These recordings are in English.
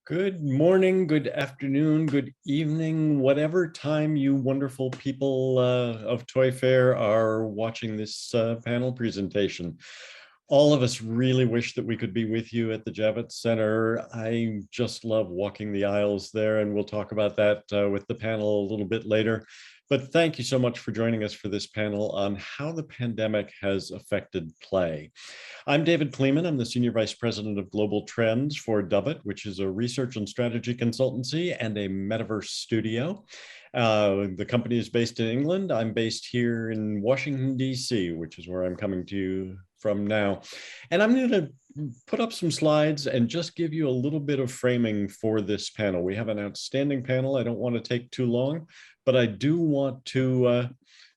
Good morning, good afternoon, good evening, whatever time you wonderful people of Toy Fair are watching this panel presentation. All of us really wish that we could be with you at the Javits Center. I just love walking the aisles there, and we'll talk about that with the panel a little bit later. But thank you so much for joining us for this panel on how the pandemic has affected play. I'm David Kleeman. I'm the Senior Vice President of Global Trends for Dubit, which is a research and strategy consultancy and a Metaverse studio. The company is based in England. I'm based here in Washington, D.C., which is where I'm coming to you from now. And I'm going to put up some slides and just give you a little bit of framing for this panel. We have an outstanding panel. I don't want to take too long, but I do want to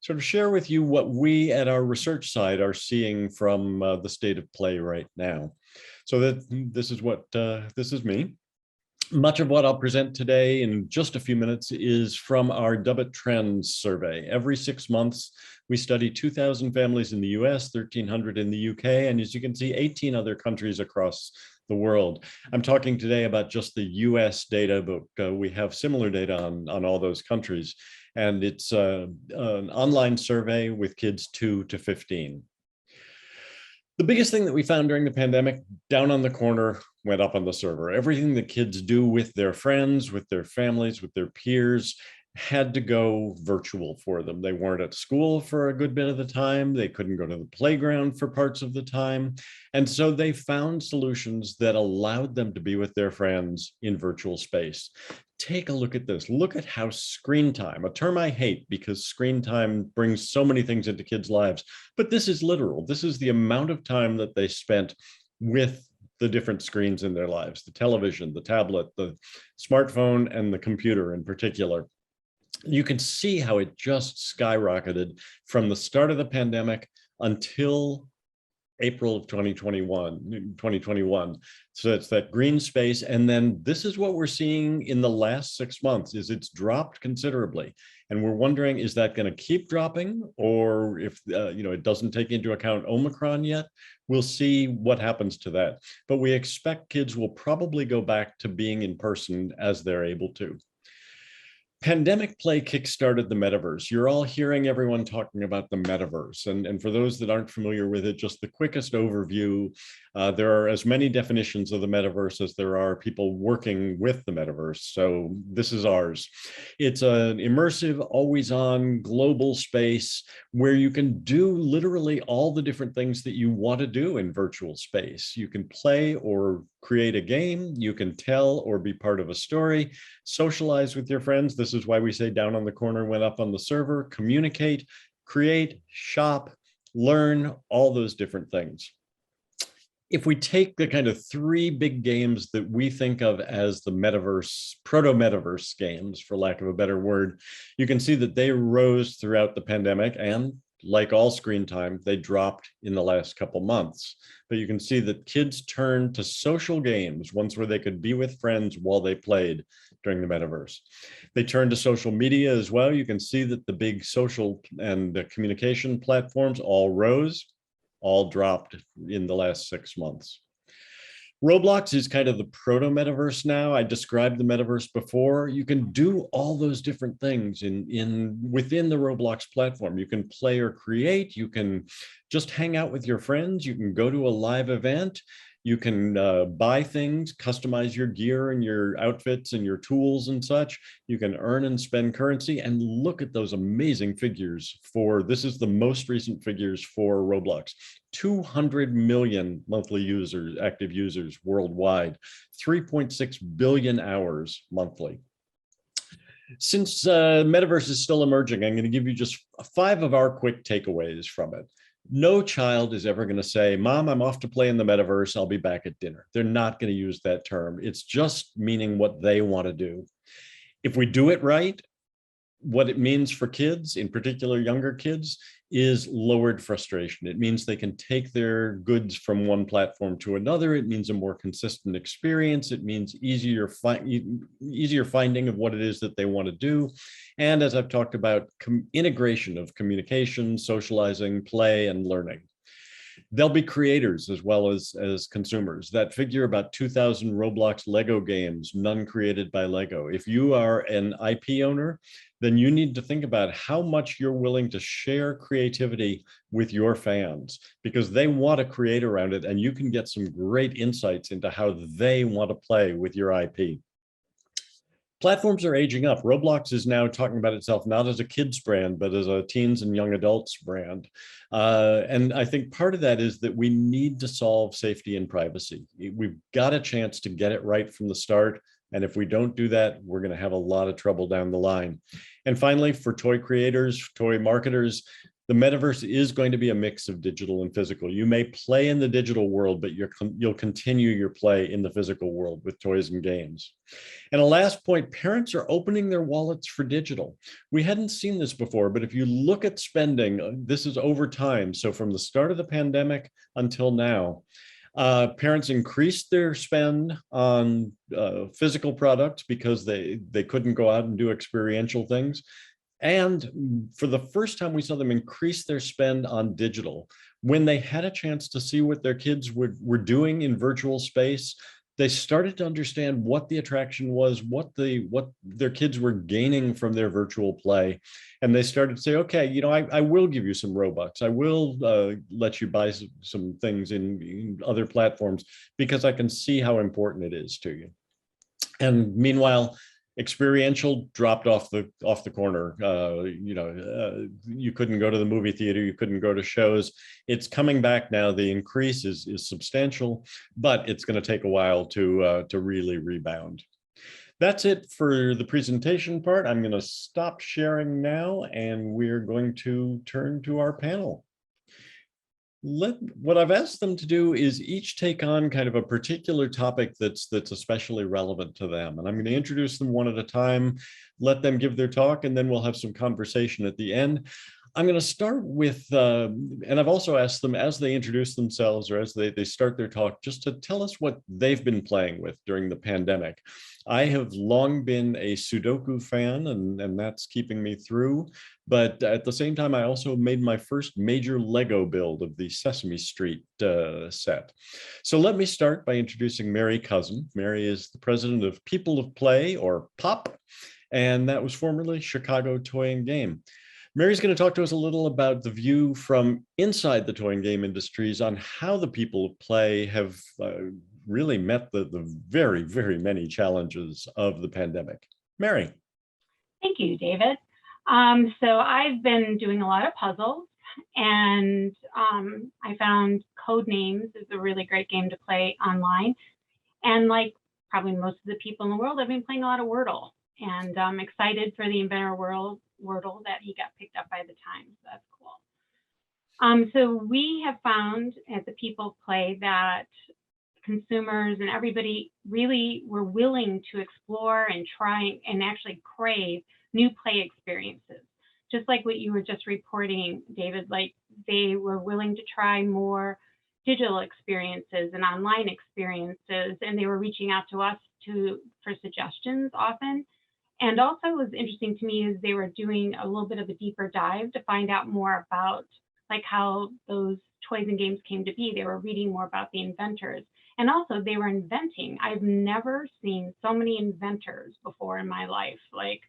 sort of share with you what we at our research side are seeing from the state of play right now. So this is me. Much of what I'll present today in just a few minutes is from our Dubit Trends survey. Every 6 months, we study 2,000 families in the US, 1,300 in the UK, and as you can see, 18 other countries across the world. I'm talking today about just the US data, but we have similar data on all those countries. And it's an online survey with kids 2 to 15. The biggest thing that we found during the pandemic, down on the corner, went up on the server. Everything that kids do with their friends, with their families, with their peers, had to go virtual for them. They weren't at school for a good bit of the time. They couldn't go to the playground for parts of the time. And so they found solutions that allowed them to be with their friends in virtual space. Take a look at this. Look at how screen time, a term I hate because screen time brings so many things into kids' lives, but this is literal. This is the amount of time that they spent with the different screens in their lives, the television, the tablet, the smartphone, and the computer in particular. You can see how it just skyrocketed from the start of the pandemic until April of 2021. So it's that green space. And then this is what we're seeing in the last 6 months is it's dropped considerably. And we're wondering, is that going to keep dropping? Or if it doesn't take into account Omicron yet, we'll see what happens to that. But we expect kids will probably go back to being in person as they're able to. Pandemic play kickstarted the metaverse. You're all hearing everyone talking about the metaverse. And for those that aren't familiar with it, just the quickest overview, there are as many definitions of the metaverse as there are people working with the metaverse. So this is ours. It's an immersive, always-on global space where you can do literally all the different things that you want to do in virtual space. You can play or create a game, you can tell or be part of a story, socialize with your friends. This is why we say down on the corner went up on the server, communicate, create, shop, learn, all those different things. If we take the kind of 3 big games that we think of as the metaverse, proto-metaverse games, for lack of a better word, you can see that they rose throughout the pandemic, and like all screen time, they dropped in the last couple months. But you can see that kids turned to social games, ones where they could be with friends while they played during the metaverse. They turned to social media as well. You can see that the big social and the communication platforms all rose, all dropped in the last 6 months. Roblox is kind of the proto-metaverse now. I described the metaverse before. You can do all those different things within the Roblox platform. You can play or create. You can just hang out with your friends. You can go to a live event. You can buy things, customize your gear and your outfits and your tools and such. You can earn and spend currency, and look at those amazing figures this is the most recent figures for Roblox. 200 million monthly users, active users worldwide, 3.6 billion hours monthly. Since Metaverse is still emerging, I'm going to give you just 5 of our quick takeaways from it. No child is ever going to say, Mom, I'm off to play in the metaverse. I'll be back at dinner. They're not going to use that term. It's just meaning what they want to do. If we do it right, what it means for kids, in particular younger kids, is lowered frustration. It means they can take their goods from one platform to another. It means a more consistent experience. It means easier finding of what it is that they want to do. And as I've talked about, integration of communication, socializing, play, and learning. They'll be creators as well as consumers. That figure about 2,000 Roblox Lego games, none created by Lego. If you are an IP owner, then you need to think about how much you're willing to share creativity with your fans, because they want to create around it, and you can get some great insights into how they want to play with your IP. Platforms are aging up. Roblox is now talking about itself not as a kids brand, but as a teens and young adults brand. And I think part of that is that we need to solve safety and privacy. We've got a chance to get it right from the start. And if we don't do that, we're going to have a lot of trouble down the line. And finally, for toy creators, toy marketers, the metaverse is going to be a mix of digital and physical. You may play in the digital world, but you'll continue your play in the physical world with toys and games. And a last point, parents are opening their wallets for digital. We hadn't seen this before, but if you look at spending, this is over time. So from the start of the pandemic until now, parents increased their spend on physical products because they couldn't go out and do experiential things. And for the first time, we saw them increase their spend on digital. When they had a chance to see what their kids were doing in virtual space, they started to understand what the attraction was, what their kids were gaining from their virtual play. And they started to say, okay, you know, I will give you some Robux. I will let you buy some things in other platforms because I can see how important it is to you. And meanwhile, experiential dropped off the corner. You couldn't go to the movie theater, you couldn't go to shows. It's coming back now. The increase is substantial, but it's going to take a while to really rebound. That's it for the presentation part. I'm going to stop sharing now, and we're going to turn to our panel. What I've asked them to do is each take on kind of a particular topic that's especially relevant to them. And I'm going to introduce them one at a time, let them give their talk, and then we'll have some conversation at the end. I'm going to start with, and I've also asked them as they introduce themselves or as they start their talk, just to tell us what they've been playing with during the pandemic. I have long been a Sudoku fan, and that's keeping me through. But at the same time, I also made my first major Lego build of the Sesame Street set. So let me start by introducing Mary Couzin. Mary is the president of People of Play, or POP, and that was formerly Chicago Toy and Game. Mary's going to talk to us a little about the view from inside the toy and game industries on how the people of play have really met the very, very many challenges of the pandemic. Mary. Thank you, David. So I've been doing a lot of puzzles, and I found Codenames is a really great game to play online. And like probably most of the people in the world, I've been playing a lot of Wordle, and I'm excited for the Inventor Wordle that he got picked up by the Times. That's cool. So we have found at the People of Play that consumers and everybody really were willing to explore and try and actually crave new play experiences. Just like what you were just reporting, David, like they were willing to try more digital experiences and online experiences, and they were reaching out to us for suggestions often. And also what was interesting to me is they were doing a little bit of a deeper dive to find out more about like how those toys and games came to be. They were reading more about the inventors. And also they were inventing. I've never seen so many inventors before in my life. Like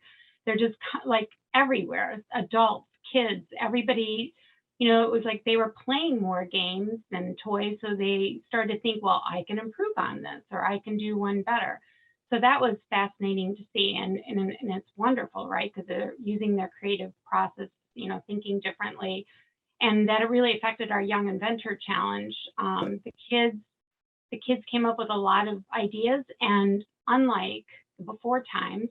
they're just like everywhere, adults, kids, everybody, you know, it was like they were playing more games than toys. So they started to think, well, I can improve on this, or I can do one better. So that was fascinating to see. And it's wonderful, right? Because they're using their creative process, you know, thinking differently. And that it really affected our Young Inventor Challenge. The kids came up with a lot of ideas, and unlike before times,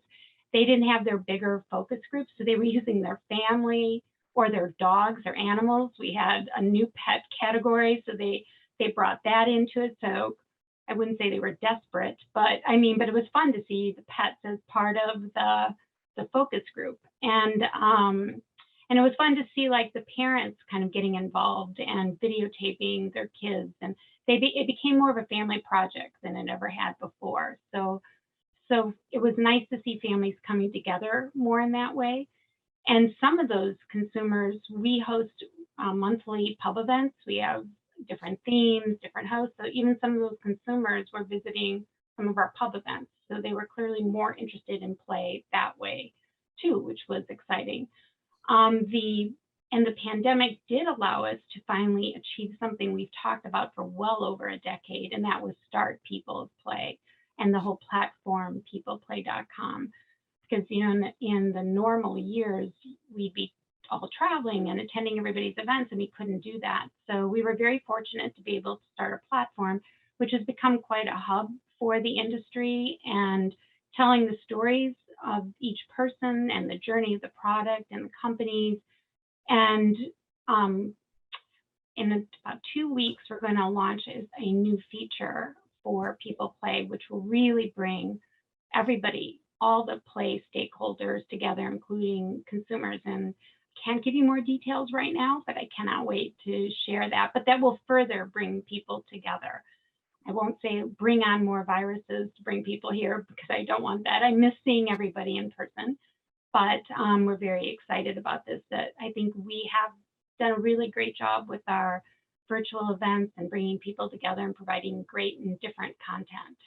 they didn't have their bigger focus groups. So they were using their family or their dogs or animals. We had a new pet category, so they brought that into it. So I wouldn't say they were desperate, but I mean, but it was fun to see the pets as part of the focus group. And it was fun to see like the parents kind of getting involved and videotaping their kids, and it became more of a family project than it ever had before. So it was nice to see families coming together more in that way. And some of those consumers, we host monthly pub events. We have different themes, different hosts. So even some of those consumers were visiting some of our pub events. So they were clearly more interested in play that way too, which was exciting. The pandemic did allow us to finally achieve something we've talked about for well over a decade, and that was start People's Play and the whole platform peopleplay.com. Because in the normal years, we'd be all traveling and attending everybody's events, and we couldn't do that. So we were very fortunate to be able to start a platform, which has become quite a hub for the industry and telling the stories of each person and the journey of the product and the companies. And in about 2 weeks, we're going to launch a new feature for People Play, which will really bring everybody, all the play stakeholders together, including consumers. And can't give you more details right now, but I cannot wait to share that. But that will further bring people together. I won't say bring on more viruses to bring people here, because I don't want that. I miss seeing everybody in person. But we're very excited about this. That I think we have done a really great job with our virtual events and bringing people together and providing great and different content.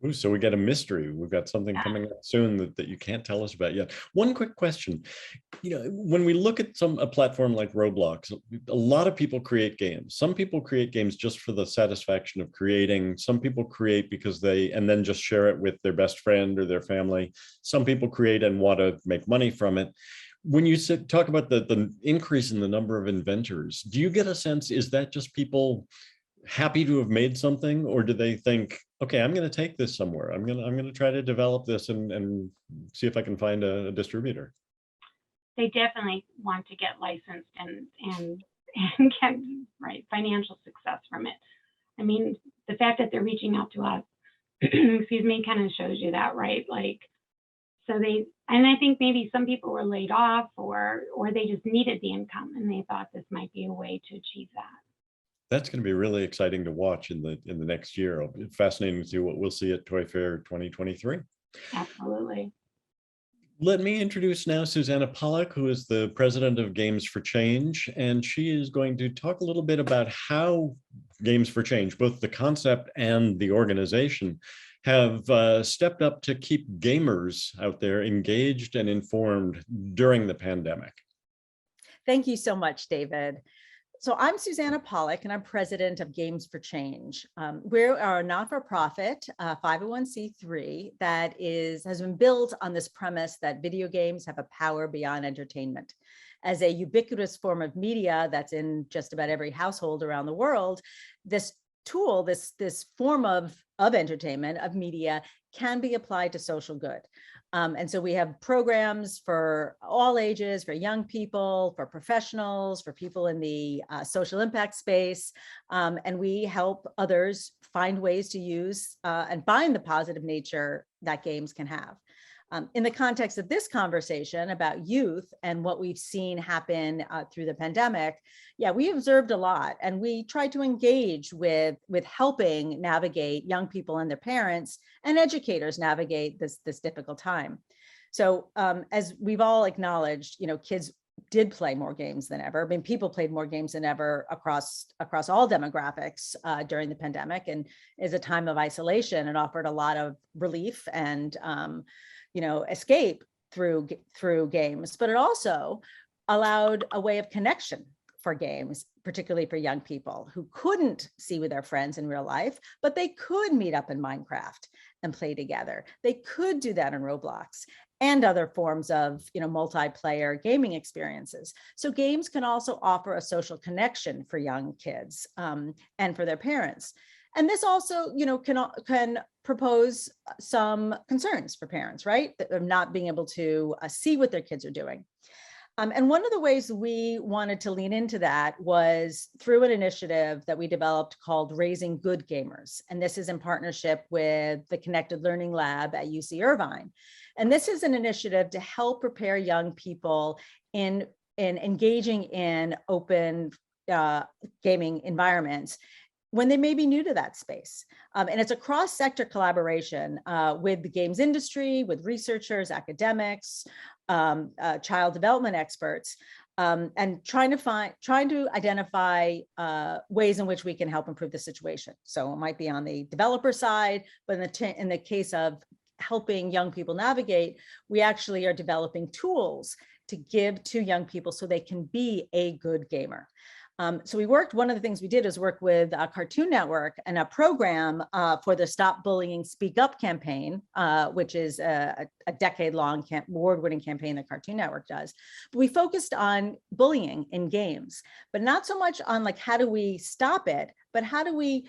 Ooh, so we get a mystery. We've got something coming up soon that you can't tell us about yet. One quick question. When we look at a platform like Roblox, a lot of people create games. Some people create games just for the satisfaction of creating. Some people create because and then just share it with their best friend or their family. Some people create and want to make money from it. When you talk about the increase in the number of inventors, do you get a sense, is that just people happy to have made something, or do they think, okay, I'm going to take this somewhere, I'm going to try to develop this and see if I can find a distributor? They definitely want to get licensed and get financial success from it. I mean, the fact that they're reaching out to us, excuse me, kind of shows you that, right? And I think maybe some people were laid off or they just needed the income and they thought this might be a way to achieve that. That's going to be really exciting to watch in the next year. It'll be fascinating to see what we'll see at Toy Fair 2023. Absolutely. Let me introduce now Susanna Pollack, who is the president of Games for Change, and she is going to talk a little bit about how Games for Change, both the concept and the organization, have stepped up to keep gamers out there engaged and informed during the pandemic. Thank you so much, David. So I'm Susanna Pollack, and I'm president of Games for Change. We are a not-for-profit 501c3 that has been built on this premise that video games have a power beyond entertainment. As a ubiquitous form of media that's in just about every household around the world, this tool, this form of entertainment, of media, can be applied to social good. And so we have programs for all ages, for young people, for professionals, for people in the social impact space. And we help others find ways to use and find the positive nature that games can have. In the context of this conversation about youth and what we've seen happen through the pandemic, we observed a lot, and we tried to engage with helping navigate young people and their parents and educators navigate this difficult time. So as we've all acknowledged, kids did play more games than ever. I mean, people played more games than ever across all demographics during the pandemic, and is a time of isolation and offered a lot of relief and escape through games, but it also allowed a way of connection for games, particularly for young people who couldn't see with their friends in real life, but they could meet up in Minecraft and play together. They could do that in Roblox and other forms of multiplayer gaming experiences. So games can also offer a social connection for young kids and for their parents. And this also, can propose some concerns for parents, right? Of not being able to see what their kids are doing. And one of the ways we wanted to lean into that was through an initiative that we developed called Raising Good Gamers. And this is in partnership with the Connected Learning Lab at UC Irvine. And this is an initiative to help prepare young people in engaging in open gaming environments when they may be new to that space. And it's a cross-sector collaboration with the games industry, with researchers, academics, child development experts. and trying to identify ways in which we can help improve the situation. So it might be on the developer side, but in the case of helping young people navigate, we actually are developing tools to give to young people so they can be a good gamer. So one of the things we did is work with Cartoon Network and a program for the Stop Bullying, Speak Up campaign, which is a decade-long award-winning campaign that Cartoon Network does. But we focused on bullying in games, but not so much on like, how do we stop it, but how do we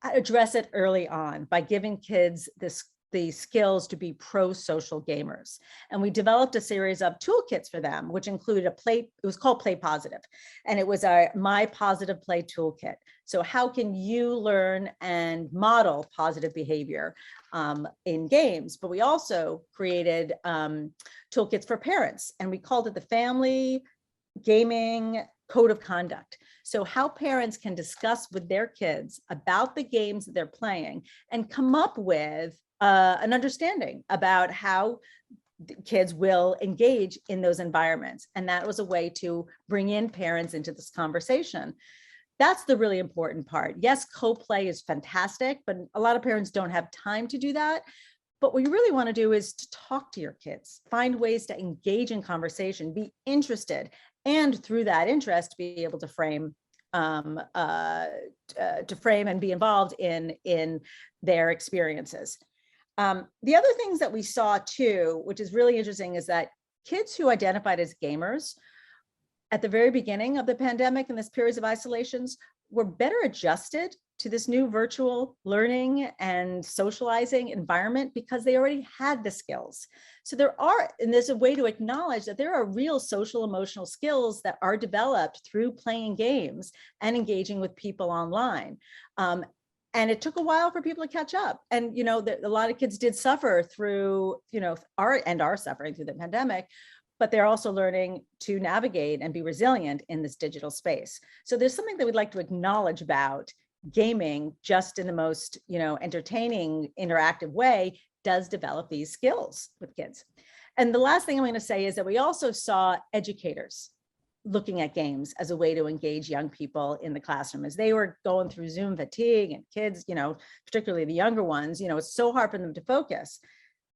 address it early on by giving kids the skills to be pro-social gamers. And we developed a series of toolkits for them, which included it was called Play Positive. And it was our My Positive Play Toolkit. So how can you learn and model positive behavior in games? But we also created toolkits for parents, and we called it the Family Gaming Code of Conduct. So how parents can discuss with their kids about the games that they're playing and come up with an understanding about how kids will engage in those environments. And that was a way to bring in parents into this conversation. That's the really important part. Yes, co-play is fantastic, but a lot of parents don't have time to do that. But what you really want to do is to talk to your kids, find ways to engage in conversation, be interested, and through that interest, be able to frame and be involved in their experiences. The other things that we saw too, which is really interesting, is that kids who identified as gamers at the very beginning of the pandemic and this periods of isolations were better adjusted to this new virtual learning and socializing environment because they already had the skills. So there's a way to acknowledge that there are real social emotional skills that are developed through playing games and engaging with people online. And it took a while for people to catch up. And, a lot of kids did suffer through, are suffering through the pandemic, but they're also learning to navigate and be resilient in this digital space. So there's something that we'd like to acknowledge about gaming, just in the most, entertaining, interactive way, does develop these skills with kids. And the last thing I'm going to say is that we also saw educators looking at games as a way to engage young people in the classroom as they were going through Zoom fatigue, and kids, particularly the younger ones, it's so hard for them to focus.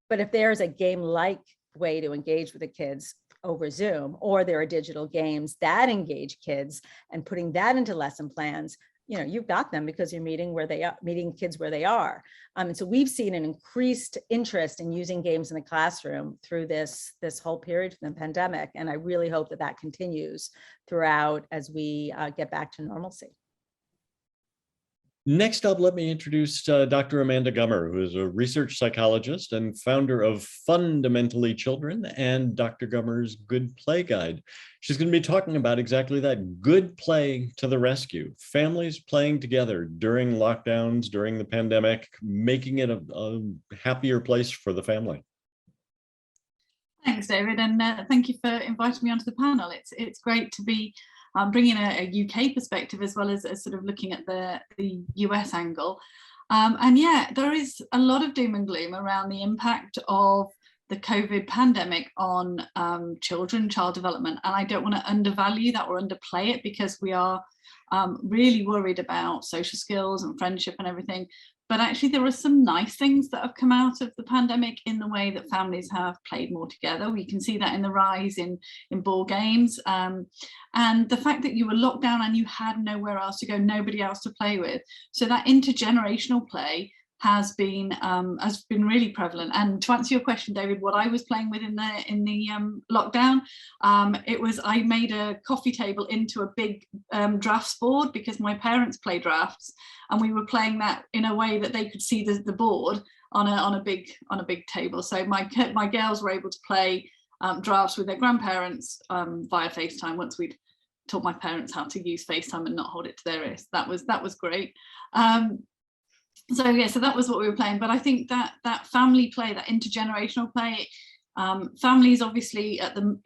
But if there's a game-like way to engage with the kids over Zoom, or there are digital games that engage kids and putting that into lesson plans, you've got them because you're meeting kids where they are. And so we've seen an increased interest in using games in the classroom through this whole period from the pandemic. And I really hope that that continues throughout as we get back to normalcy. Next up, let me introduce Dr. Amanda Gummer, who is a research psychologist and founder of Fundamentally Children and Dr. Gummer's Good Play Guide. She's going to be talking about exactly that, good play to the rescue, families playing together during lockdowns, during the pandemic, making it a happier place for the family. Thanks, David, and thank you for inviting me onto the panel. It's great to be bringing a UK perspective as well as sort of looking at the US angle. And yeah, there is a lot of doom and gloom around the impact of the COVID pandemic on children, child development. And I don't want to undervalue that or underplay it, because we are really worried about social skills and friendship and everything. But actually, there are some nice things that have come out of the pandemic in the way that families have played more together. We can see that in the rise in board games, and the fact that you were locked down and you had nowhere else to go, nobody else to play with. So that intergenerational play has been really prevalent. And to answer your question, David, what I was playing with in the lockdown, I made a coffee table into a big drafts board, because my parents play drafts, and we were playing that in a way that they could see the board on a big table. So my girls were able to play drafts with their grandparents via FaceTime once we'd taught my parents how to use FaceTime and not hold it to their wrist. That was great. So yeah, so that was what we were playing. But I think that family play, that intergenerational play, families obviously at the,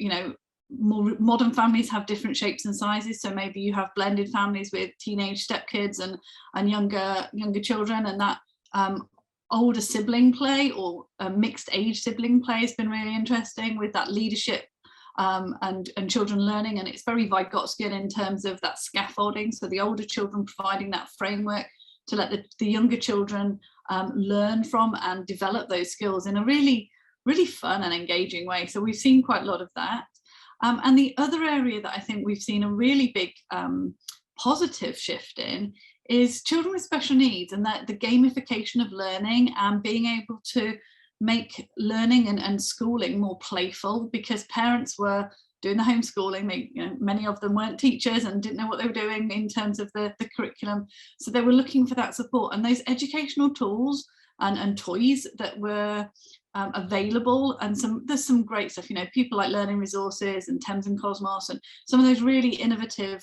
more modern families have different shapes and sizes. So maybe you have blended families with teenage stepkids and younger children, and that older sibling play or mixed age sibling play has been really interesting, with that leadership and children learning, and it's very Vygotskian in terms of that scaffolding. So the older children providing that framework to let the younger children learn from and develop those skills in a really fun and engaging way. So we've seen quite a lot of that. And the other area that I think we've seen a really big positive shift in is children with special needs, and that the gamification of learning and being able to make learning and schooling more playful, because parents were doing the homeschooling. Many of them weren't teachers and didn't know what they were doing in terms of the curriculum. So they were looking for that support, and those educational tools and toys that were available, and there's some great stuff, people like Learning Resources and Thames and Cosmos, and some of those really innovative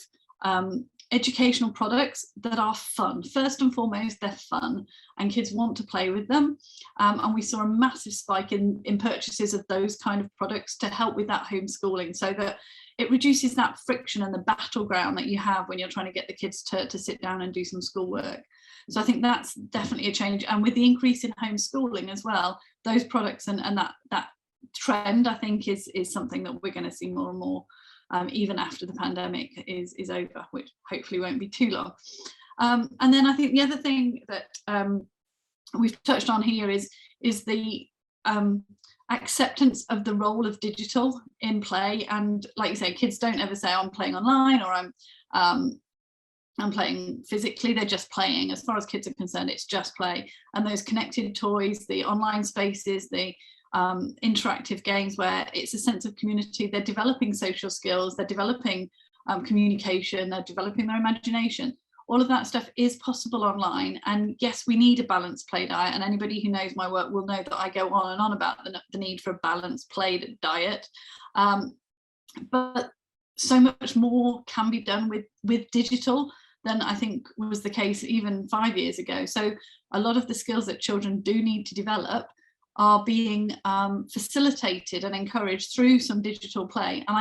educational products that are fun. First and foremost, they're fun and kids want to play with them, and we saw a massive spike in purchases of those kind of products to help with that homeschooling, so that it reduces that friction and the battleground that you have when you're trying to get the kids to sit down and do some schoolwork. So I think that's definitely a change, and with the increase in homeschooling as well, those products and that trend, I think, is something that we're going to see more and more, even after the pandemic is over, which hopefully won't be too long. And then I think the other thing that we've touched on here is the acceptance of the role of digital in play. And like you say, kids don't ever say I'm playing online or I'm playing physically. They're just playing. As far as kids are concerned, it's just play. And those connected toys, the online spaces, the interactive games where it's a sense of community, they're developing social skills, they're developing communication, they're developing their imagination. All of that stuff is possible online. And yes, we need a balanced play diet, and anybody who knows my work will know that I go on and on about the need for a balanced play diet, but so much more can be done with digital than I think was the case even 5 years ago. So a lot of the skills that children do need to develop are being facilitated and encouraged through some digital play. And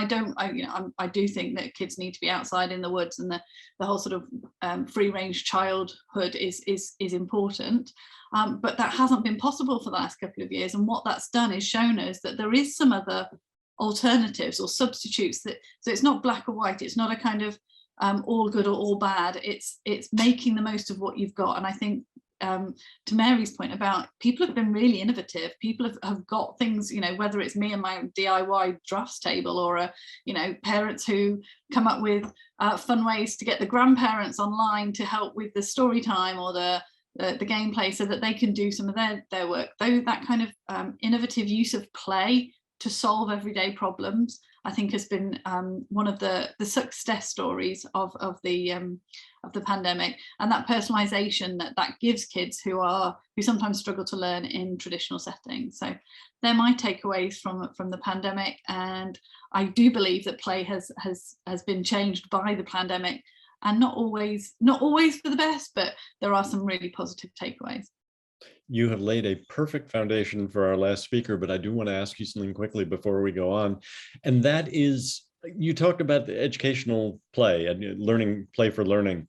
I do think that kids need to be outside in the woods, and the whole sort of free range childhood is important. But that hasn't been possible for the last couple of years. And what that's done is shown us that there is some other alternatives or substitutes, so it's not black or white. It's not a kind of all good or all bad. It's making the most of what you've got. And I think to Mary's point about people have been really innovative. People have got things, whether it's me and my DIY drafts table, or parents who come up with fun ways to get the grandparents online to help with the story time or the gameplay, so that they can do some of their work. Though that kind of innovative use of play to solve everyday problems, I think, has been one of the success stories of the pandemic, and that personalization that gives kids who sometimes struggle to learn in traditional settings. So they're my takeaways from the pandemic, and I do believe that play has been changed by the pandemic, and not always for the best, but there are some really positive takeaways. You have laid a perfect foundation for our last speaker, but I do want to ask you something quickly before we go on. And that is, you talked about the educational play and play for learning.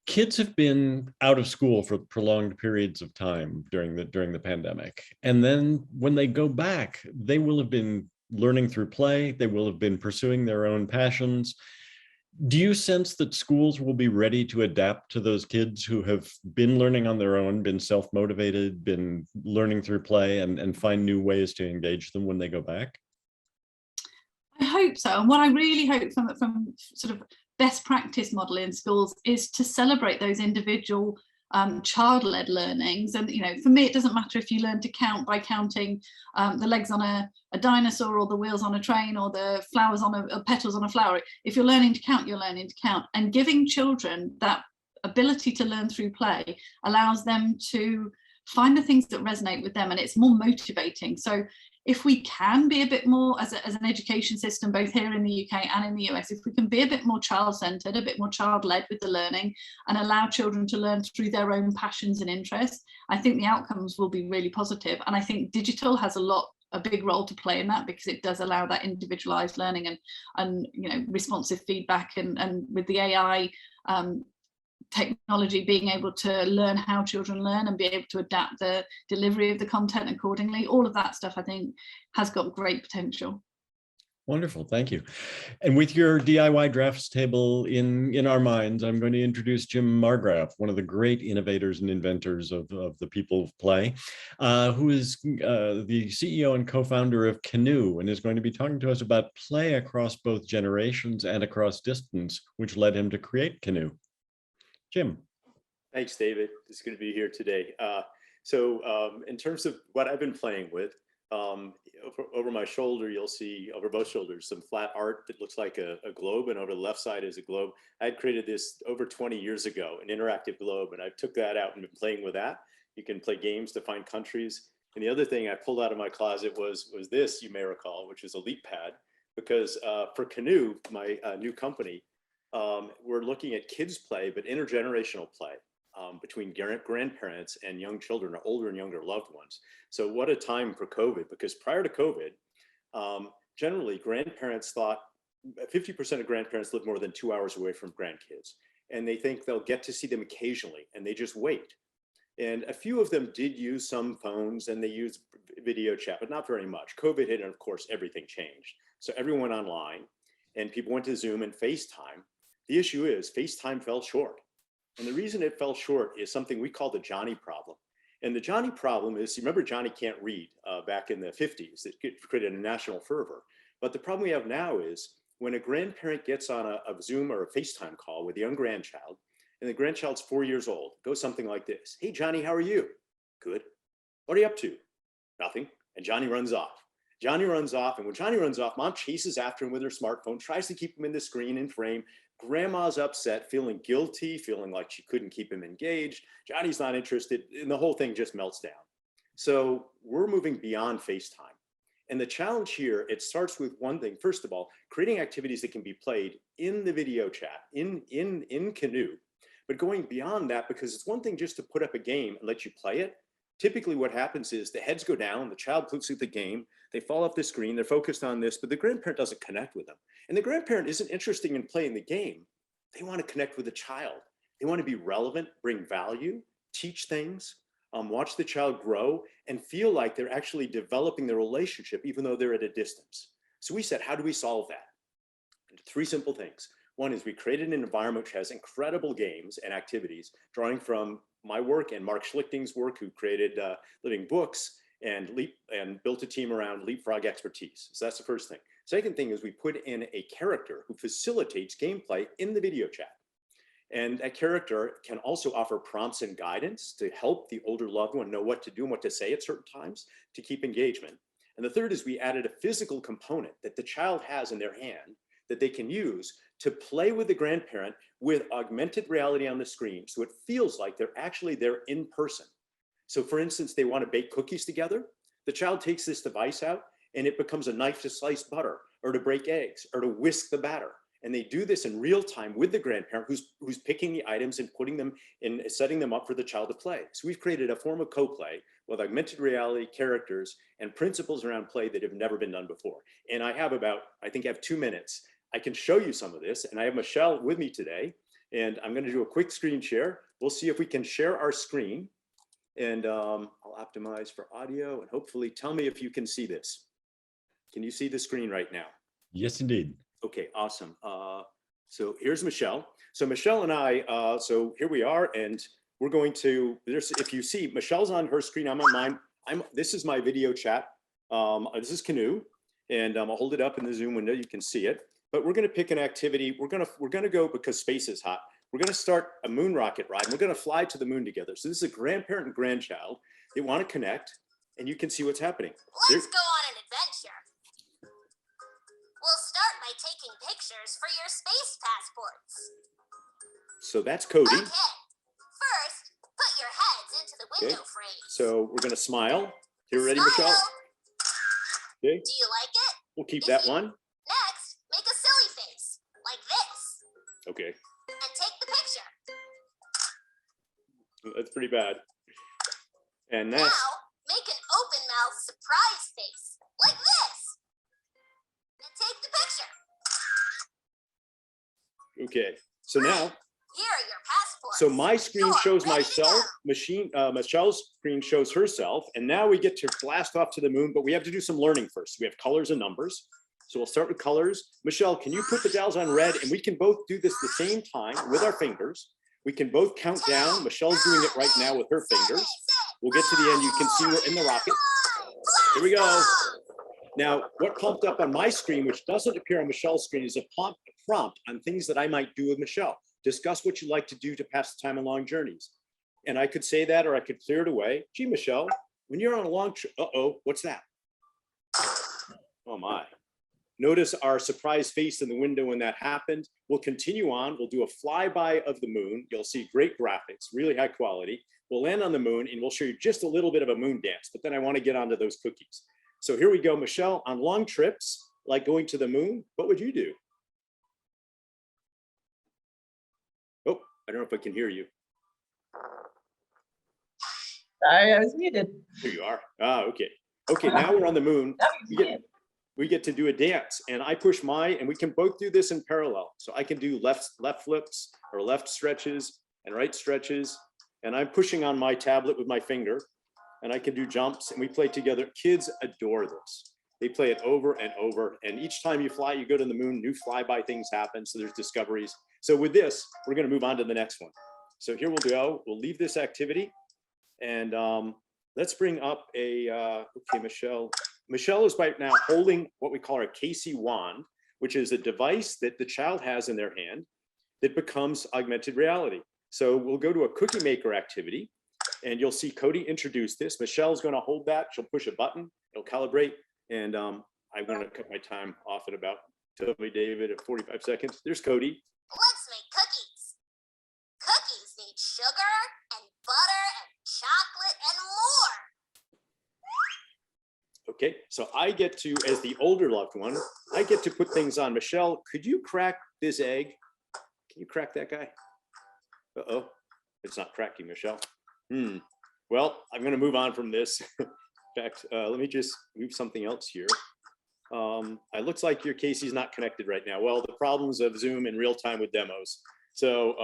Kids have been out of school for prolonged periods of time during the pandemic. And then when they go back, they will have been learning through play. They will have been pursuing their own passions. Do you sense that schools will be ready to adapt to those kids who have been learning on their own, been self-motivated, been learning through play, and find new ways to engage them when they go back? I hope so. And what I really hope from sort of best practice model in schools is to celebrate those individual child-led learnings. And for me, it doesn't matter if you learn to count by counting the legs on a dinosaur, or the wheels on a train, or the flowers on petals on a flower. If you're learning to count, you're learning to count. And giving children that ability to learn through play allows them to find the things that resonate with them, and it's more motivating. So if we can be a bit more, as an education system, both here in the UK and in the US, if we can be a bit more child-centered, a bit more child-led with the learning, and allow children to learn through their own passions and interests, I think the outcomes will be really positive. And I think digital has a big role to play in that, because it does allow that individualized learning and responsive feedback, and with the AI technology being able to learn how children learn and be able to adapt the delivery of the content accordingly. All of that stuff, I think, has got great potential. Wonderful, thank you. And with your DIY drafts table in our minds, I'm going to introduce Jim Marggraff, one of the great innovators and inventors of the People of Play, who is the CEO and co-founder of Kinoo, and is going to be talking to us about play across both generations and across distance, which led him to create Kinoo. Jim. Thanks, David. It's good to be here today. In terms of what I've been playing with, over my shoulder, you'll see over both shoulders some flat art that looks like a globe, and over the left side is a globe. I had created this over 20 years ago, an interactive globe, and I took that out and been playing with that. You can play games to find countries. And the other thing I pulled out of my closet was this, you may recall, which is a leap pad, because for Kinoo, my new company, we're looking at kids play, but intergenerational play. Between grandparents and young children, or older and younger loved ones. So what a time for COVID, because prior to COVID, generally grandparents thought 50% of grandparents live more than 2 hours away from grandkids. And they think they'll get to see them occasionally, and they just wait. And a few of them did use some phones and they used video chat, but not very much. COVID hit, and of course, everything changed. So everyone online, and people went to Zoom and FaceTime. The issue is FaceTime fell short. And the reason it fell short is something we call the Johnny problem. And the Johnny problem is, you remember Johnny Can't Read back in the 50s, that created a national fervor. But the problem we have now is when a grandparent gets on a Zoom or a FaceTime call with a young grandchild, and the grandchild's 4 years old, it goes something like this. Hey, Johnny, how are you? Good. What are you up to? Nothing. And Johnny runs off. Johnny runs off, and when Johnny runs off, mom chases after him with her smartphone, tries to keep him in the screen and frame. Grandma's upset, feeling guilty, feeling like she couldn't keep him engaged. Johnny's not interested, and the whole thing just melts down. So we're moving beyond FaceTime. And the challenge here, it starts with one thing. First of all, creating activities that can be played in the video chat, in Kinoo, but going beyond that, because it's one thing just to put up a game and let you play it. Typically what happens is the heads go down, the child looks at the game, they fall off the screen, they're focused on this, but the grandparent doesn't connect with them. And the grandparent isn't interested in playing the game. They want to connect with the child. They want to be relevant, bring value, teach things, watch the child grow, and feel like they're actually developing their relationship, even though they're at a distance. So we said, how do we solve that? And 3 simple things. One is we created an environment which has incredible games and activities, drawing from my work and Mark Schlichting's work, who created Living Books and built a team around leapfrog expertise. So that's the first thing. Second thing is we put in a character who facilitates gameplay in the video chat. And that character can also offer prompts and guidance to help the older loved one know what to do and what to say at certain times to keep engagement. And the third is we added a physical component that the child has in their hand that they can use to play with the grandparent with augmented reality on the screen. So it feels like they're actually there in person. So for instance, they want to bake cookies together. The child takes this device out and it becomes a knife to slice butter or to break eggs or to whisk the batter. And they do this in real time with the grandparent who's picking the items and putting them in, setting them up for the child to play. So we've created a form of co-play with augmented reality characters and principles around play that have never been done before. And I have I think I have 2 minutes. I can show you some of this, and I have Michelle with me today, and I'm going to do a quick screen share. We'll see if we can share our screen, and I'll optimize for audio, and hopefully tell me if you can see this. Can you see the screen right now? Yes, indeed. Okay, awesome. So here's Michelle. So Michelle and I, so here we are, and we're going to, if you see, Michelle's on her screen, I'm on mine. This is my video chat. This is Kinoo, and I'll hold it up in the Zoom window, you can see it. But we're going to pick an activity. We're going to go, because space is hot, we're going to start a moon rocket ride. We're going to fly to the moon together. So this is a grandparent and grandchild. They want to connect, and you can see what's happening. Let's go on an adventure. We'll start by taking pictures for your space passports. So that's Cody. Okay. First, put your heads into the window frame. So we're going to smile. You ready, Smile. Michelle? Okay. Do you like it? We'll keep that one. Next, make a silly face, like this, Okay. and take the picture. That's pretty bad. And next. Now, make an open mouth surprise face, like this, and take the picture. Okay. So now. Here are your passports. So my screen You're shows ready to myself, go. Michelle's screen shows herself, and now we get to blast off to the moon, but we have to do some learning first. We have colors and numbers. So we'll start with colors. Michelle, can you put the dials on red? And we can both do this at the same time with our fingers. We can both count down. Michelle's doing it right now with her fingers. We'll get to the end. You can see we're in the rocket. Here we go. Now, what popped up on my screen, which doesn't appear on Michelle's screen, is a prompt on things that I might do with Michelle. Discuss what you like to do to pass the time on long journeys. And I could say that, or I could clear it away. Gee, Michelle, when you're on a long trip, what's that? Oh my. Notice our surprised face in the window when that happened. We'll continue on. We'll do a flyby of the moon. You'll see great graphics, really high quality. We'll land on the moon and we'll show you just a little bit of a moon dance, but then I want to get onto those cookies. So here we go, Michelle, on long trips, like going to the moon, what would you do? Oh, I don't know if I can hear you. Sorry, I was muted. Here you are. Ah, okay. Okay, now we're on the moon. We get to do a dance, and I push and we can both do this in parallel. So I can do left flips or left stretches and right stretches, and I'm pushing on my tablet with my finger, and I can do jumps, and we play together. Kids adore this. They play it over and over, and each time you fly, you go to the moon, new flyby things happen, so there's discoveries. So with this, we're gonna move on to the next one. So here we'll go. We'll leave this activity. And let's bring up okay, Michelle. Michelle is right now holding what we call our KC wand, which is a device that the child has in their hand that becomes augmented reality. So we'll go to a cookie maker activity, and you'll see Cody introduce this. Michelle's gonna hold that. She'll push a button, it'll calibrate, and I'm gonna cut my time off at about, tell me, David, at 45 seconds. There's Cody. Let's make cookies. Cookies need sugar and butter and chocolate and more. Okay, so I get to, as the older loved one, I get to put things on. Michelle, could you crack this egg? Can you crack that guy? Uh-oh, it's not cracking, Michelle. Well, I'm gonna move on from this. In fact, let me just move something else here. It looks like your Casey's not connected right now. Well, the problems of Zoom in real time with demos. So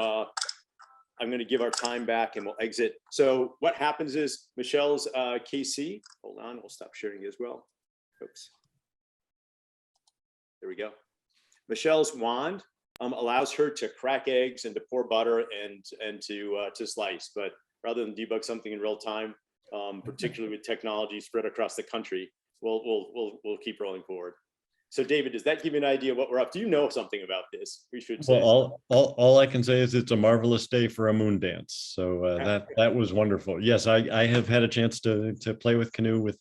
I'm going to give our time back and we'll exit. So what happens is Michelle's KC, hold on, we'll stop sharing as well. Oops. There we go. Michelle's wand allows her to crack eggs and to pour butter and to slice. But rather than debug something in real time, particularly with technology spread across the country, we'll keep rolling forward. So David, does that give you an idea of what we're up to? You know something about this, we should say. Well, all I can say is it's a marvelous day for a moon dance. So that was wonderful. Yes, I have had a chance to play with Kinoo with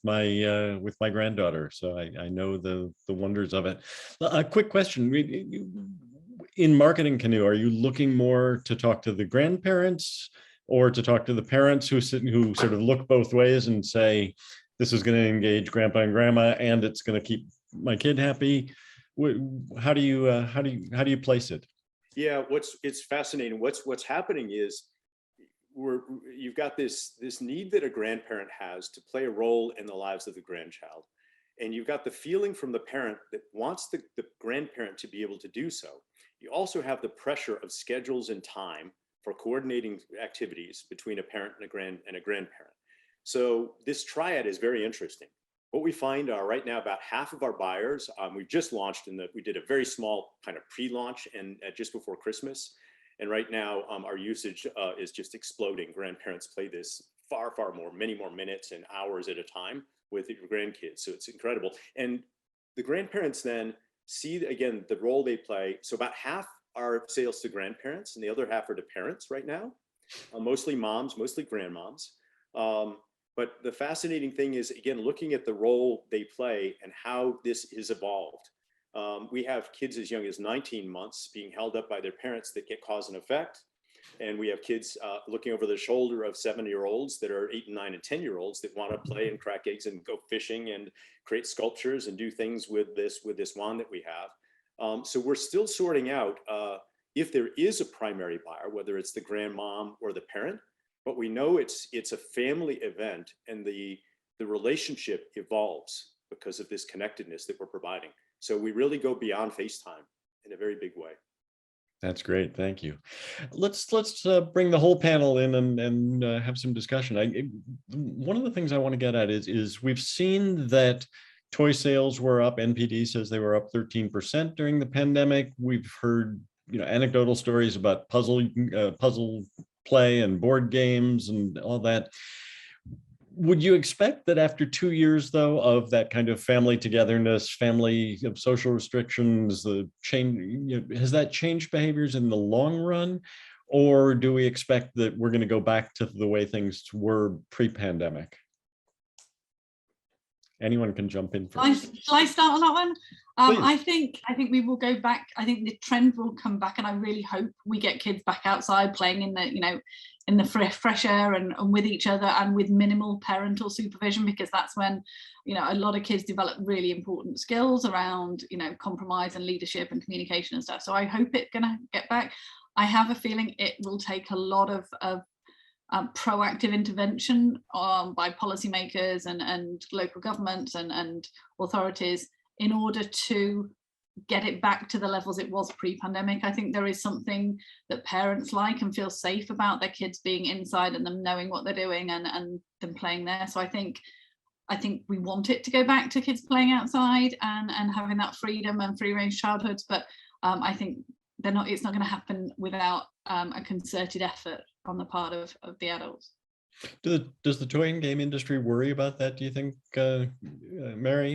my granddaughter. So I know the wonders of it. A quick question. In marketing Kinoo, are you looking more to talk to the grandparents or to talk to the parents who sort of look both ways and say, this is going to engage grandpa and grandma and it's going to keep my kid happy? How do you place it? Yeah, it's fascinating. What's happening is you've got this need that a grandparent has to play a role in the lives of the grandchild, and you've got the feeling from the parent that wants the grandparent to be able to do so. You also have the pressure of schedules and time for coordinating activities between a parent and a grandparent. So this triad is very interesting. What we find are right now about half of our buyers, we just launched we did a very small kind of pre-launch and just before Christmas. And right now our usage is just exploding. Grandparents play this far more, many more minutes and hours at a time with your grandkids. So it's incredible. And the grandparents then see, again, the role they play. So about half are sales to grandparents and the other half are to parents right now, mostly moms, mostly grandmoms. But the fascinating thing is, again, looking at the role they play and how this is evolved. We have kids as young as 19 months being held up by their parents that get cause and effect. And we have kids looking over the shoulder of 7-year-olds that are 8 and 9 and 10-year-olds that want to play and crack eggs and go fishing and create sculptures and do things with this wand that we have. So we're still sorting out if there is a primary buyer, whether it's the grandmom or the parent. But we know it's a family event, and the relationship evolves because of this connectedness that we're providing. So we really go beyond FaceTime in a very big way. That's great. Thank you. Let's bring the whole panel in and have some discussion. One of the things I want to get at is we've seen that toy sales were up. NPD says they were up 13% during the pandemic. We've heard, anecdotal stories about puzzle play and board games and all that. Would you expect that after 2 years, though, of that kind of family togetherness, family of social restrictions, the change, has that changed behaviors in the long run? Or do we expect that we're going to go back to the way things were pre-pandemic? Anyone can jump in first. Shall I start on that one? Please. I think we will go back. I think the trend will come back, and I really hope we get kids back outside playing in the, in the fresh air and with each other and with minimal parental supervision, because that's when, a lot of kids develop really important skills around, compromise and leadership and communication and stuff. So I hope it's gonna get back. I have a feeling it will take a lot of proactive intervention by policymakers and local governments and authorities in order to get it back to the levels it was pre-pandemic. I think there is something that parents like and feel safe about their kids being inside and them knowing what they're doing and them playing there. So I think we want it to go back to kids playing outside and having that freedom and free range childhoods, but I think it's not going to happen without a concerted effort on the part of the adults. Does the toy and game industry worry about that, do you think, Mary,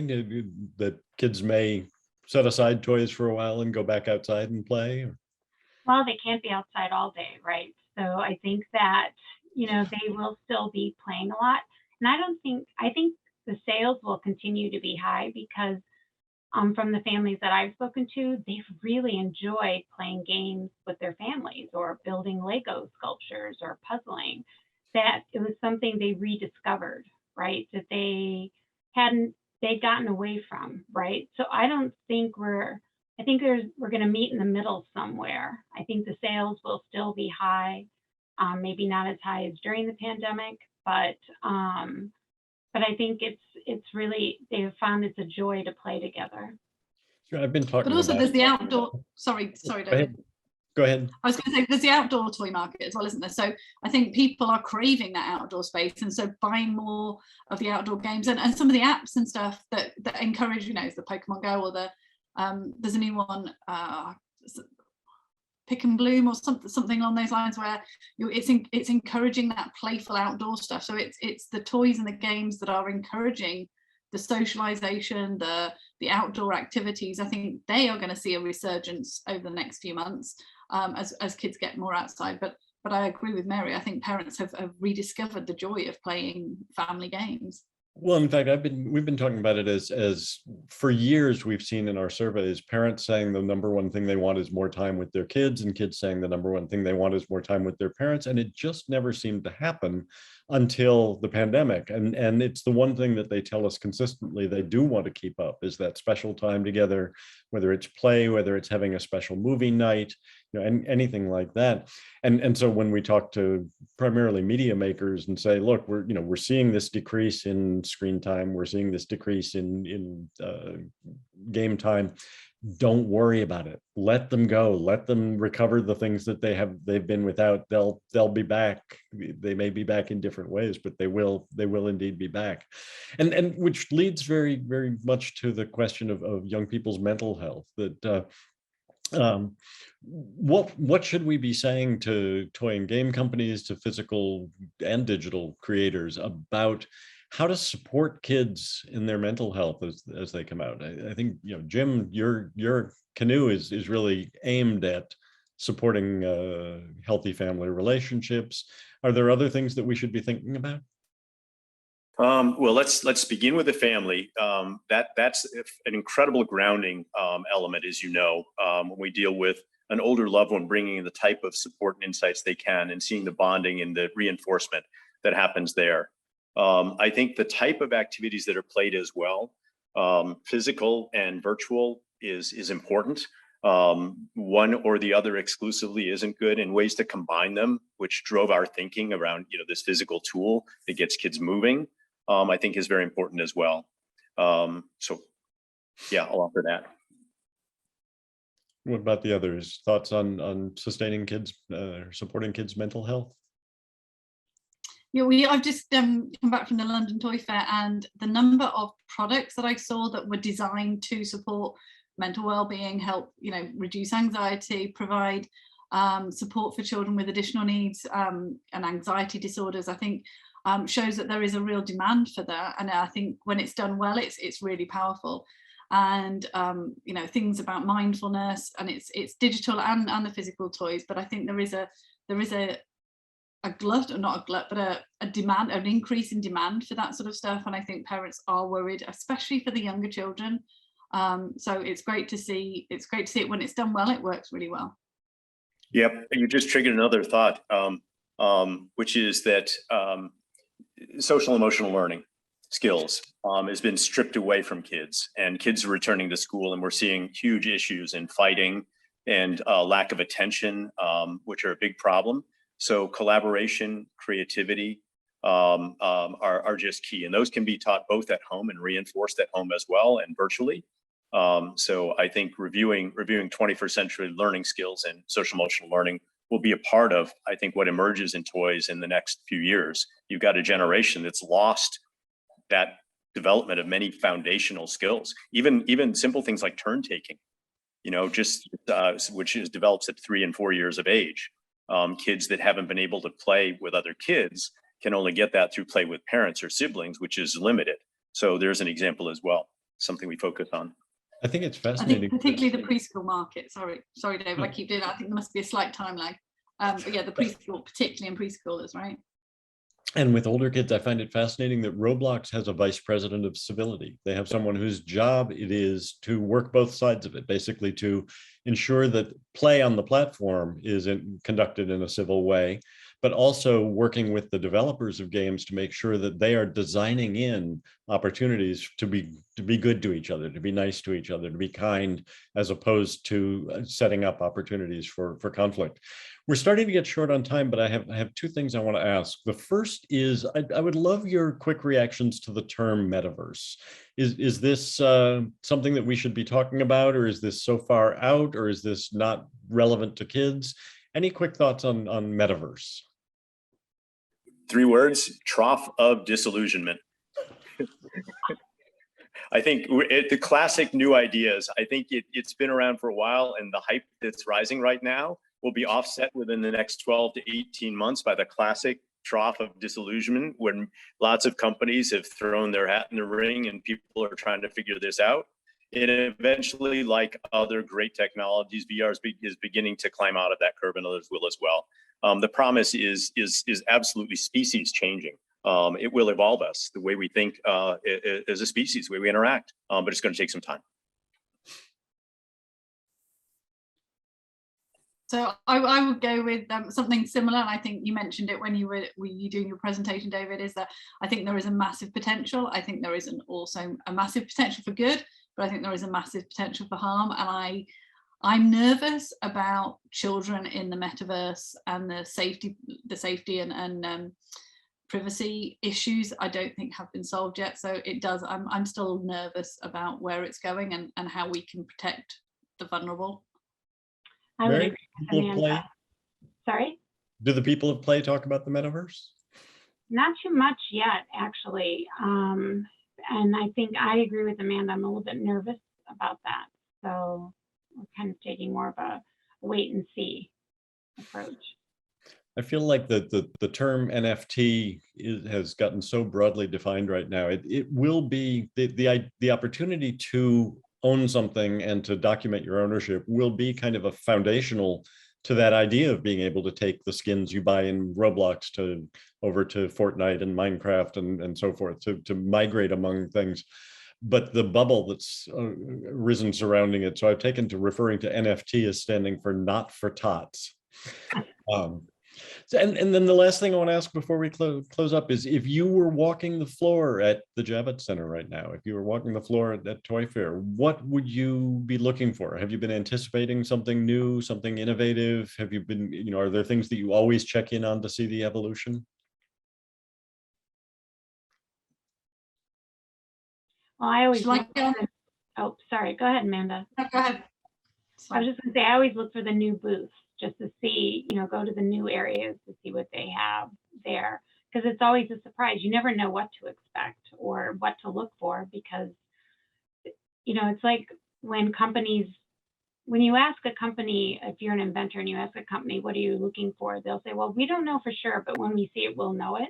that kids may set aside toys for a while and go back outside and play? Well, they can't be outside all day, right? So I think that, they will still be playing a lot. And I think the sales will continue to be high because from the families that I've spoken to, they've really enjoyed playing games with their families or building Lego sculptures or puzzling. That it was something they rediscovered, right? That they'd gotten away from, right? So I think we're going to meet in the middle somewhere. I think the sales will still be high, maybe not as high as during the pandemic, but I think it's really, they've found it's a joy to play together. Sure, I've been talking. But also about... there's the outdoor. Sorry, David. Go ahead. I was going to say there's the outdoor toy market as well, isn't there? So I think people are craving that outdoor space, and so buying more of the outdoor games and some of the apps and stuff that encourage, the Pokemon Go or the there's a new one, Pick and Bloom or something along those lines, where it's encouraging that playful outdoor stuff. So it's the toys and the games that are encouraging the socialization, the outdoor activities. I think they are going to see a resurgence over the next few months as kids get more outside. But I agree with Mary. I think parents have rediscovered the joy of playing family games. Well, in fact, we've been talking about it as for years we've seen in our surveys, parents saying the number one thing they want is more time with their kids, and kids saying the number one thing they want is more time with their parents. And it just never seemed to happen until the pandemic. And it's the one thing that they tell us consistently they do want to keep up, is that special time together, whether it's play, whether it's having a special movie night, anything like that. And so when we talk to primarily media makers and say, look, we're seeing this decrease in screen time, we're seeing this decrease in game time, don't worry about it. Let them go. Let them recover the things that they've been without. They'll be back. They may be back in different ways, but they will indeed be back. And which leads very, very much to the question of young people's mental health. That what should we be saying to toy and game companies, to physical and digital creators, about how to support kids in their mental health as they come out? I think, Jim, your Kinoo is really aimed at supporting healthy family relationships. Are there other things that we should be thinking about? Well, let's begin with the family. That's an incredible grounding element, as you know, when we deal with an older loved one, bringing in the type of support and insights they can, and seeing the bonding and the reinforcement that happens there. I think the type of activities that are played as well, physical and virtual, is important. One or the other exclusively isn't good, and ways to combine them, which drove our thinking around this physical tool that gets kids moving, I think is very important as well. So yeah, I'll offer that. What about the others? Thoughts on sustaining kids, supporting kids' mental health? Yeah, I've just come back from the London Toy Fair, and the number of products that I saw that were designed to support mental well-being, help, reduce anxiety, provide support for children with additional needs and anxiety disorders, I think shows that there is a real demand for that. And I think when it's done well, it's really powerful. And things about mindfulness, and it's digital and the physical toys. But I think there is a glut, or not a glut, but a demand, an increase in demand for that sort of stuff. And I think parents are worried, especially for the younger children. So it's great to see. It's great to see it when it's done well. It works really well. Yep, you just triggered another thought, which is that social emotional learning skills has been stripped away from kids, and kids are returning to school, and we're seeing huge issues in fighting and lack of attention, which are a big problem. So collaboration, creativity are just key, and those can be taught both at home and reinforced at home as well, and virtually. So I think reviewing 21st century learning skills and social emotional learning will be a part of, I think, what emerges in toys in the next few years. You've got a generation that's lost that development of many foundational skills, even simple things like turn taking, which develops at 3 and 4 years of age. Kids that haven't been able to play with other kids can only get that through play with parents or siblings, which is limited. So there's an example as well, something we focus on. I think it's I fascinating. think particularly the preschool market. Sorry, David, I keep doing that. I think there must be a slight time lag. But yeah, the preschool, particularly in preschoolers, right? And with older kids, I find it fascinating that Roblox has a vice president of civility. They have someone whose job it is to work both sides of it, basically to ensure that play on the platform is conducted in a civil way, but also working with the developers of games to make sure that they are designing in opportunities to be good to each other, to be nice to each other, to be kind, as opposed to setting up opportunities for conflict. We're starting to get short on time, but I have two things I want to ask. The first is I would love your quick reactions to the term metaverse. Is this something that we should be talking about, or is this so far out, or is this not relevant to kids? Any quick thoughts on metaverse? 3 words: trough of disillusionment. I think the classic new ideas, I think it's been around for a while, and the hype that's rising right now will be offset within the next 12 to 18 months by the classic trough of disillusionment, when lots of companies have thrown their hat in the ring and people are trying to figure this out. And eventually, like other great technologies, VR is beginning to climb out of that curve, and others will as well. The promise is absolutely species changing. It will evolve us, the way we think as a species, the way we interact, but it's going to take some time. So I would go with something similar. And I think you mentioned it when you were doing your presentation, David, is that I think there is a massive potential. I think there is also a massive potential for good, but I think there is a massive potential for harm. And I'm nervous about children in the metaverse and the safety and privacy issues I don't think have been solved yet. So I'm still nervous about where it's going and how we can protect the vulnerable. I would agree with Amanda. Sorry? Do the people of Play talk about the metaverse? Not too much yet, actually. And I think I agree with Amanda. I'm a little bit nervous about that. So we're kind of taking more of a wait and see approach. I feel like the term NFT has gotten so broadly defined right now. It will be the opportunity to own something and to document your ownership will be kind of a foundational to that idea of being able to take the skins you buy in Roblox over to Fortnite and Minecraft and so forth, to migrate among things. But the bubble that's risen surrounding it, so I've taken to referring to NFT as standing for not for tots. And then the last thing I want to ask before we close up is, if you were walking the floor at the Javits Center right now, if you were walking the floor at Toy Fair, what would you be looking for? Have you been anticipating something new, something innovative? Have you been, are there things that you always check in on to see the evolution? Well, I always oh, sorry. Go ahead, Amanda. No, go ahead. I was just going to say, I always look for the new booths just to see, go to the new areas to see what they have there. because it's always a surprise. You never know what to expect or what to look for, because, you know, it's like when you ask a company, if you're an inventor and you ask a company, what are you looking for? They'll say, well, we don't know for sure, but when we see it, we'll know it.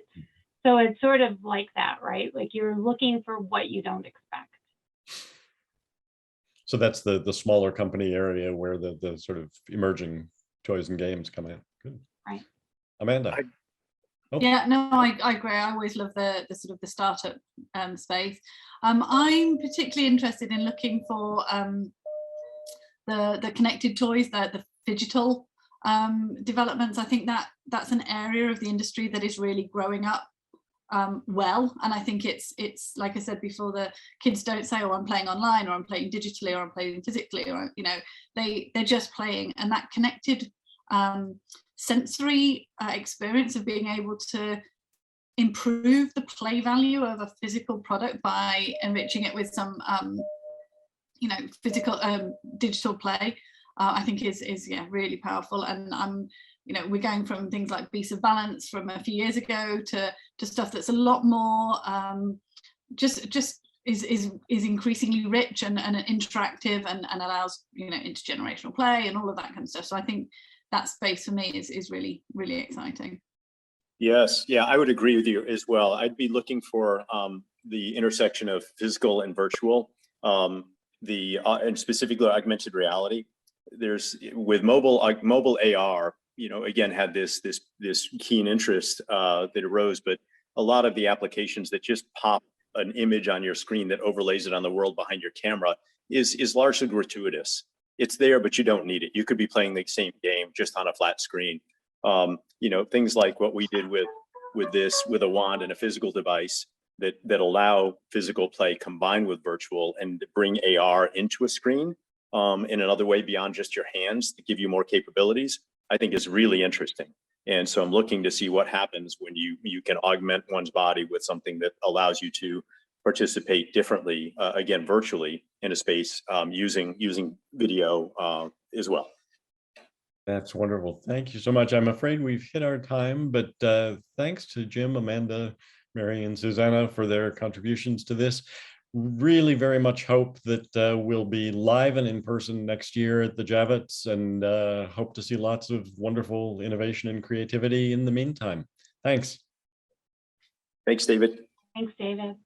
So it's sort of like that, right? Like you're looking for what you don't expect. So that's the smaller company area where the sort of emerging toys and games come in. Good. Right. Amanda. Oh. Yeah, no, I agree. I always love the sort of the startup space. I'm particularly interested in looking for the connected toys, the digital developments. I think that's an area of the industry that is really growing up well, and I think it's like I said before, the kids don't say, oh, I'm playing online, or I'm playing digitally, or I'm playing physically, or, you know, they're just playing. And that connected sensory experience of being able to improve the play value of a physical product by enriching it with some you know, physical digital play, I think is yeah, really powerful. And you know, we're going from things like Beasts of Balance from a few years ago to stuff that's a lot more just is increasingly rich and interactive and allows, you know, intergenerational play and all of that kind of stuff. So I think that space for me is really, really exciting. Yes, yeah, I would agree with you as well. I'd be looking for the intersection of physical and virtual, and specifically augmented reality. There's with mobile AR, you know, again, had this keen interest that arose, but a lot of the applications that just pop an image on your screen that overlays it on the world behind your camera is largely gratuitous. It's there, but you don't need it. You could be playing the same game just on a flat screen. You know, things like what we did with a wand and a physical device that allow physical play combined with virtual and bring AR into a screen in another way beyond just your hands to give you more capabilities, I think is really interesting. And so I'm looking to see what happens when you can augment one's body with something that allows you to participate differently, again, virtually in a space using video as well. That's wonderful. Thank you so much. I'm afraid we've hit our time, but thanks to Jim, Amanda, Mary, and Susanna for their contributions to this. Really very much hope that we'll be live and in person next year at the Javits, and hope to see lots of wonderful innovation and creativity in the meantime. Thanks. Thanks, David. Thanks, David.